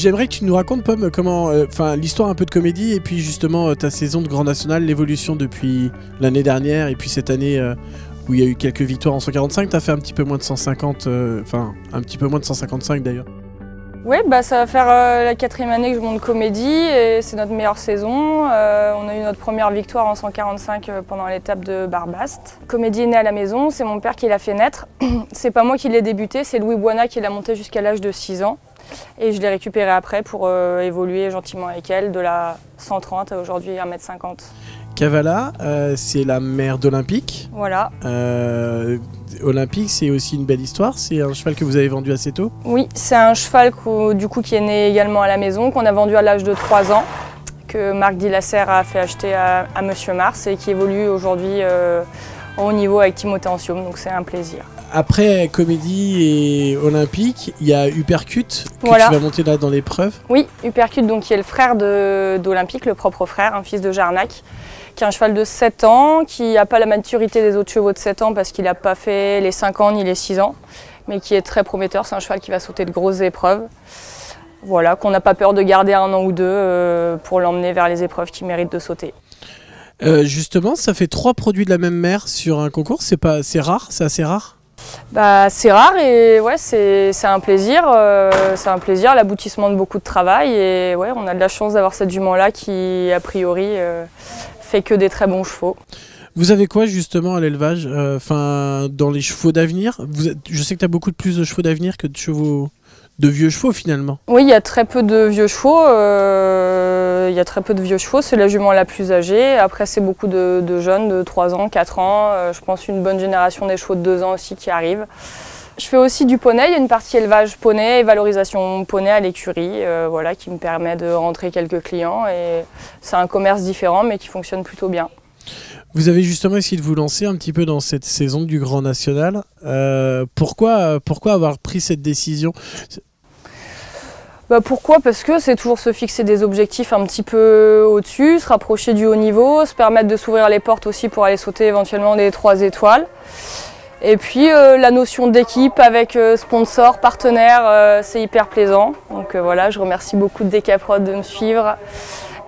J'aimerais que tu nous racontes, Pomme, comment, l'histoire un peu de comédie et puis justement ta saison de Grand National, l'évolution depuis l'année dernière et puis cette année où il y a eu quelques victoires en 145. Tu as fait un petit peu moins de 150, un petit peu moins de 155 d'ailleurs. Oui, bah, ça va faire la 4e année que je monte comédie et c'est notre meilleure saison. On a eu notre première victoire en 145 pendant l'étape de Barbast. Comédie est née à la maison, c'est mon père qui l'a fait naître. C'est pas moi qui l'ai débuté, c'est Louis Boina qui l'a monté jusqu'à l'âge de 6 ans. Et je l'ai récupéré après pour évoluer gentiment avec elle de la 130 à aujourd'hui 1,50 m. Cavalla, c'est la mère d'Olympique. Voilà. Olympique, c'est aussi une belle histoire. C'est un cheval que vous avez vendu assez tôt. Oui, c'est un cheval qui est né également à la maison, qu'on a vendu à l'âge de 3 ans, que Marc Dillasser a fait acheter à Monsieur Mars et qui évolue aujourd'hui au haut niveau avec Timothée Ancium, donc c'est un plaisir. Après Comédie et Olympique, il y a Uppercut que voilà. Tu vas monter là dans l'épreuve. Oui, Uppercut, donc, qui est le frère d'Olympique, le propre frère, un fils de Jarnac, qui est un cheval de 7 ans, qui n'a pas la maturité des autres chevaux de 7 ans parce qu'il n'a pas fait les 5 ans ni les 6 ans, mais qui est très prometteur. C'est un cheval qui va sauter de grosses épreuves. Voilà, qu'on n'a pas peur de garder 1 an ou 2 pour l'emmener vers les épreuves qui méritent de sauter. Justement, ça fait 3 produits de la même mère sur un concours, c'est rare, c'est assez rare. Bah, c'est rare et ouais, c'est un plaisir, l'aboutissement de beaucoup de travail et ouais, on a de la chance d'avoir cette jument-là qui, a priori, fait que des très bons chevaux. Vous avez quoi justement à l'élevage, dans les chevaux d'avenir? Je sais que tu as beaucoup plus de chevaux d'avenir que de vieux chevaux finalement. Oui, il y a très peu de vieux chevaux. C'est la jument la plus âgée. Après, c'est beaucoup de jeunes de 3 ans, 4 ans. Je pense une bonne génération des chevaux de 2 ans aussi qui arrivent. Je fais aussi du poney. Il y a une partie élevage poney et valorisation poney à l'écurie, qui me permet de rentrer quelques clients. Et c'est un commerce différent, mais qui fonctionne plutôt bien. Vous avez justement essayé de vous lancer un petit peu dans cette saison du Grand National. Pourquoi avoir pris cette décision ? Pourquoi ? Parce que c'est toujours se fixer des objectifs un petit peu au-dessus, se rapprocher du haut niveau, se permettre de s'ouvrir les portes aussi pour aller sauter éventuellement des 3 étoiles. Et puis la notion d'équipe avec sponsors, partenaires, c'est hyper plaisant. Donc voilà, je remercie beaucoup Decaprod de me suivre.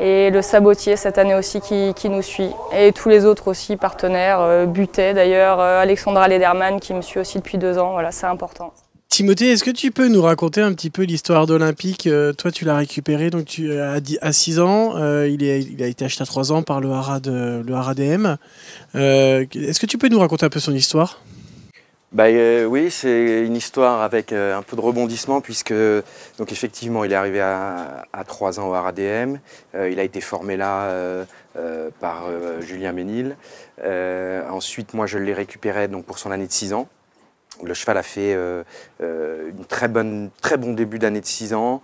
Et le Sabotier cette année aussi qui nous suit. Et tous les autres aussi partenaires, Butet d'ailleurs, Alexandra Lederman qui me suit aussi depuis 2 ans, voilà, c'est important. Timothée, est-ce que tu peux nous raconter un petit peu l'histoire d'Olympique ? Toi, tu l'as récupéré donc à 6 ans. Il a été acheté à 3 ans par le Haras DM. Est-ce que tu peux nous raconter un peu son histoire ? Oui, c'est une histoire avec un peu de rebondissement puisque donc effectivement il est arrivé à 3 ans au Haras DM. Il a été formé là par Julien Ménil. Ensuite, moi je l'ai récupéré donc, pour son année de 6 ans. Le cheval a fait un très bon début d'année de 6 ans.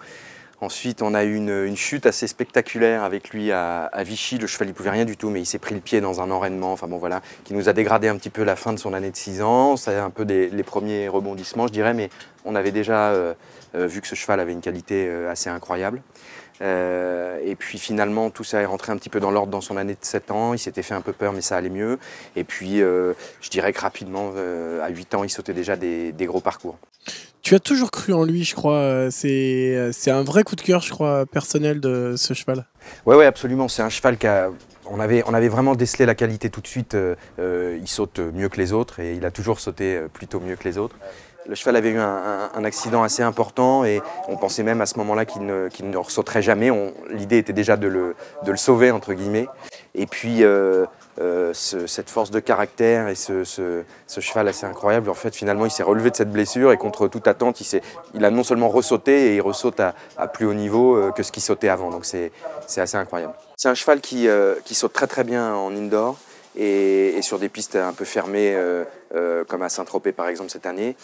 Ensuite, on a eu une chute assez spectaculaire avec lui à Vichy. Le cheval, il ne pouvait rien du tout, mais il s'est pris le pied dans un enraînement, qui nous a dégradé un petit peu la fin de son année de 6 ans. C'est un peu les premiers rebondissements, je dirais, mais on avait déjà vu que ce cheval avait une qualité assez incroyable. Et puis finalement, tout ça est rentré un petit peu dans l'ordre dans son année de 7 ans. Il s'était fait un peu peur, mais ça allait mieux. Et puis, je dirais que rapidement, à 8 ans, il sautait déjà des gros parcours. Tu as toujours cru en lui, je crois. C'est un vrai coup de cœur, je crois, personnel de ce cheval. Oui, absolument. C'est un cheval on avait vraiment décelé la qualité tout de suite. Il saute mieux que les autres et il a toujours sauté plutôt mieux que les autres. Le cheval avait eu un accident assez important et on pensait même à ce moment-là qu'il ne ressauterait jamais. L'idée était déjà de le sauver, entre guillemets. Et puis, cette force de caractère et ce cheval assez incroyable, en fait, finalement, il s'est relevé de cette blessure et contre toute attente, il a non seulement ressauté et il ressaute à plus haut niveau que ce qu'il sautait avant. Donc, c'est assez incroyable. C'est un cheval qui saute très très bien en indoor. Et sur des pistes un peu fermées, comme à Saint-Tropez par exemple cette année.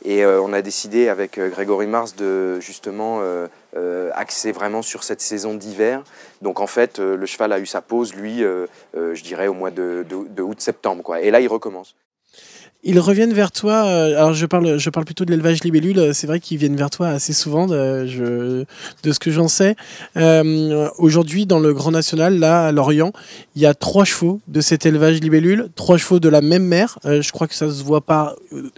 Et on a décidé avec Grégory Mars de justement axer vraiment sur cette saison d'hiver. Donc en fait, le cheval a eu sa pause, lui, je dirais au mois de août-septembre, quoi. Et là, il recommence. Ils reviennent vers toi, alors je parle plutôt de l'élevage libellule, c'est vrai qu'ils viennent vers toi assez souvent, de ce que j'en sais. Aujourd'hui, dans le Grand National, là, à Lorient, il y a 3 chevaux de cet élevage libellule, 3 chevaux de la même mère. Je crois que ça se voit pas,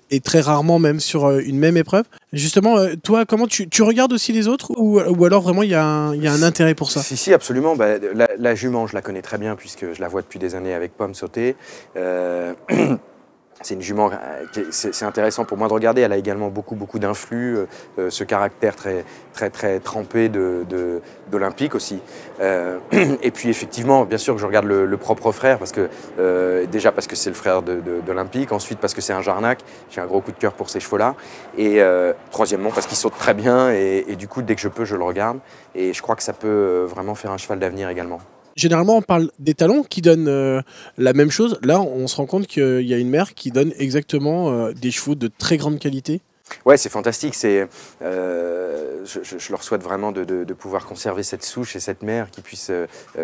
et très rarement même, sur une même épreuve. Justement, toi, comment tu regardes aussi les autres, ou alors vraiment il y a un intérêt pour ça? Si, absolument. Bah, la jument, je la connais très bien, puisque je la vois depuis des années avec Pomme sauter. C'est une jument, c'est intéressant pour moi de regarder. Elle a également beaucoup d'influx, ce caractère très trempé d'Olympique aussi. Et puis effectivement, bien sûr que je regarde le propre frère, parce que, déjà parce que c'est le frère d'Olympique, ensuite parce que c'est un Jarnac, j'ai un gros coup de cœur pour ces chevaux-là, et troisièmement parce qu'il saute très bien, et du coup dès que je peux je le regarde, et je crois que ça peut vraiment faire un cheval d'avenir également. Généralement, on parle des talons qui donnent la même chose. Là, on se rend compte qu'il y a une mère qui donne exactement des chevaux de très grande qualité. Ouais, c'est fantastique. Je leur souhaite vraiment de pouvoir conserver cette souche et cette mère qui puisse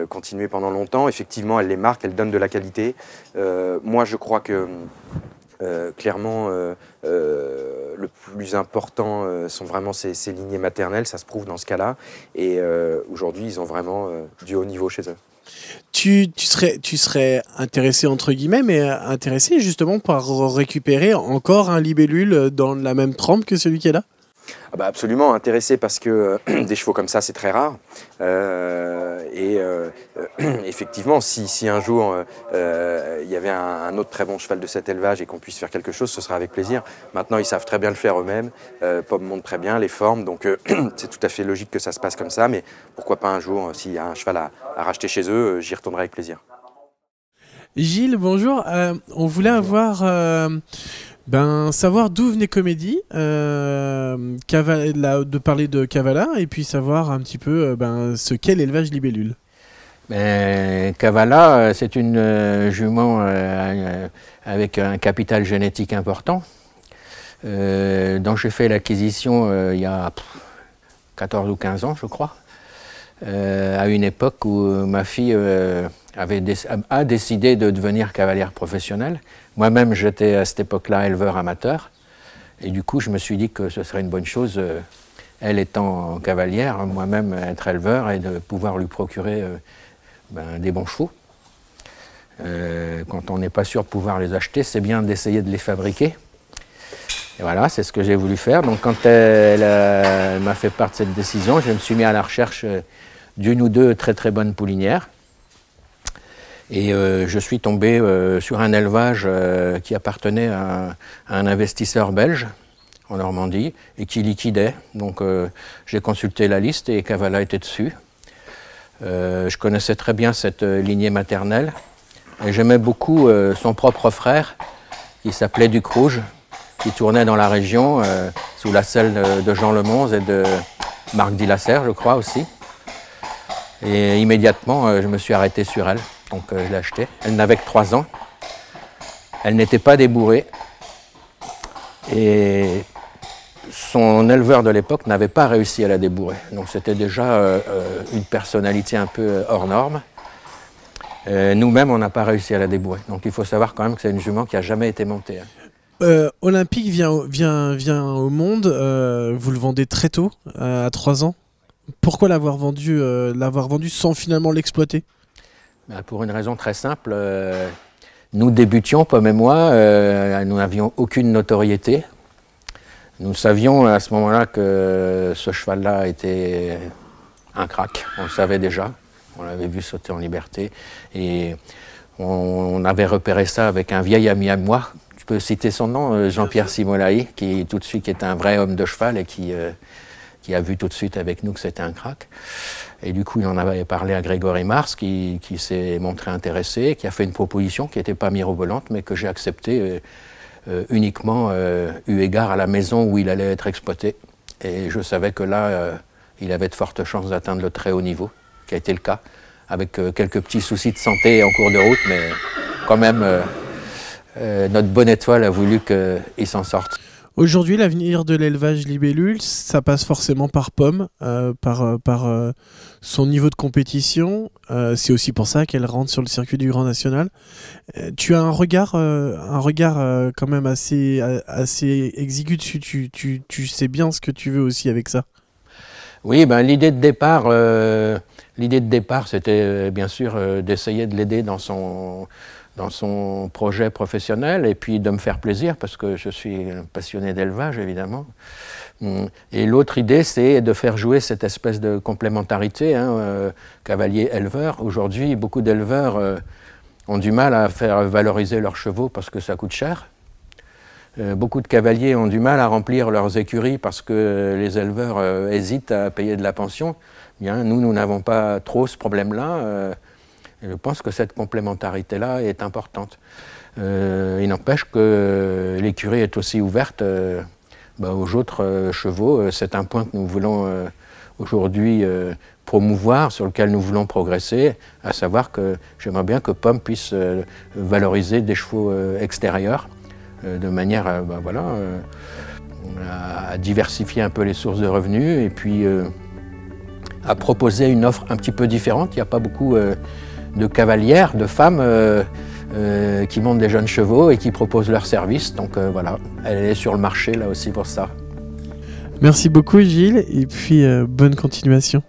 continuer pendant longtemps. Effectivement, elle les marque, elle donne de la qualité. Moi, je crois que clairement, le plus important sont vraiment ces lignées maternelles, ça se prouve dans ce cas-là. Et aujourd'hui, ils ont vraiment du haut niveau chez eux. Tu serais intéressé, entre guillemets, mais intéressé justement par récupérer encore un libellule dans la même trempe que celui qui est là? Ah bah absolument, intéressé parce que des chevaux comme ça, c'est très rare. Effectivement, si un jour il y avait un autre très bon cheval de cet élevage et qu'on puisse faire quelque chose, ce serait avec plaisir. Maintenant, ils savent très bien le faire eux-mêmes. Pomme monte très bien, les formes, donc c'est tout à fait logique que ça se passe comme ça. Mais pourquoi pas un jour, s'il y a un cheval à racheter chez eux, j'y retournerai avec plaisir. Gilles, bonjour. On voulait avoir... savoir d'où venait Comédie, de parler de Cavalla, et puis savoir un petit peu ce qu'est l'élevage libellule. Cavalla, c'est une jument avec un capital génétique important, dont j'ai fait l'acquisition il y a 14 ou 15 ans, je crois, à une époque où ma fille a décidé de devenir cavalière professionnelle. Moi-même, j'étais à cette époque-là éleveur amateur, et du coup, je me suis dit que ce serait une bonne chose, elle étant cavalière, moi-même être éleveur, et de pouvoir lui procurer des bons chevaux. Quand on n'est pas sûr de pouvoir les acheter, c'est bien d'essayer de les fabriquer. Et voilà, c'est ce que j'ai voulu faire. Donc quand elle m'a fait part de cette décision, je me suis mis à la recherche d'une ou deux très bonnes poulinières. Et je suis tombé sur un élevage qui appartenait à un investisseur belge en Normandie et qui liquidait. Donc j'ai consulté la liste et Cavalla était dessus. Je connaissais très bien cette lignée maternelle et j'aimais beaucoup son propre frère qui s'appelait Duc Rouge, qui tournait dans la région sous la selle de Jean Lemonze et de Marc Dillasser, je crois aussi. Et immédiatement, je me suis arrêté sur elle. Donc je l'ai achetée. Elle n'avait que 3 ans. Elle n'était pas débourrée. Et son éleveur de l'époque n'avait pas réussi à la débourrer. Donc c'était déjà une personnalité un peu hors norme. Nous-mêmes, on n'a pas réussi à la débourrer. Donc il faut savoir quand même que c'est une jument qui n'a jamais été montée. Olympique vient au monde. Vous le vendez très tôt, à 3 ans. Pourquoi l'avoir vendu sans finalement l'exploiter? Pour une raison très simple, nous débutions, Pomme et moi, nous n'avions aucune notoriété. Nous savions à ce moment-là que ce cheval-là était un crack, on le savait déjà, on l'avait vu sauter en liberté. Et on avait repéré ça avec un vieil ami à moi, tu peux citer son nom, Jean-Pierre Simolaï, qui tout de suite est un vrai homme de cheval et qui a vu tout de suite avec nous que c'était un crack. Et du coup, il en avait parlé à Grégory Mars, qui s'est montré intéressé, qui a fait une proposition qui n'était pas mirobolante, mais que j'ai acceptée uniquement eu égard à la maison où il allait être exploité. Et je savais que là, il avait de fortes chances d'atteindre le très haut niveau, qui a été le cas, avec quelques petits soucis de santé en cours de route, mais quand même, notre bonne étoile a voulu qu'il s'en sorte. Aujourd'hui, l'avenir de l'élevage libellule, ça passe forcément par Pomme, par son niveau de compétition. C'est aussi pour ça qu'elle rentre sur le circuit du Grand National. Tu as un regard quand même assez exigu dessus. Tu sais bien ce que tu veux aussi avec ça. Oui, ben, l'idée de départ, c'était bien sûr d'essayer de l'aider dans son projet professionnel et puis de me faire plaisir parce que je suis passionné d'élevage évidemment. Et l'autre idée, c'est de faire jouer cette espèce de complémentarité, cavalier-éleveur. Aujourd'hui, beaucoup d'éleveurs ont du mal à faire valoriser leurs chevaux parce que ça coûte cher. Beaucoup de cavaliers ont du mal à remplir leurs écuries parce que les éleveurs hésitent à payer de la pension. Bien, nous n'avons pas trop ce problème-là. Je pense que cette complémentarité-là est importante. Il n'empêche que l'écurie est aussi ouverte aux autres chevaux. C'est un point que nous voulons aujourd'hui promouvoir, sur lequel nous voulons progresser, à savoir que j'aimerais bien que Pomme puisse valoriser des chevaux extérieurs de manière à diversifier un peu les sources de revenus et puis à proposer une offre un petit peu différente. Il n'y a pas beaucoup de cavalières, de femmes qui montent des jeunes chevaux et qui proposent leurs services. Donc voilà, elle est sur le marché là aussi pour ça. Merci beaucoup Gilles et puis bonne continuation.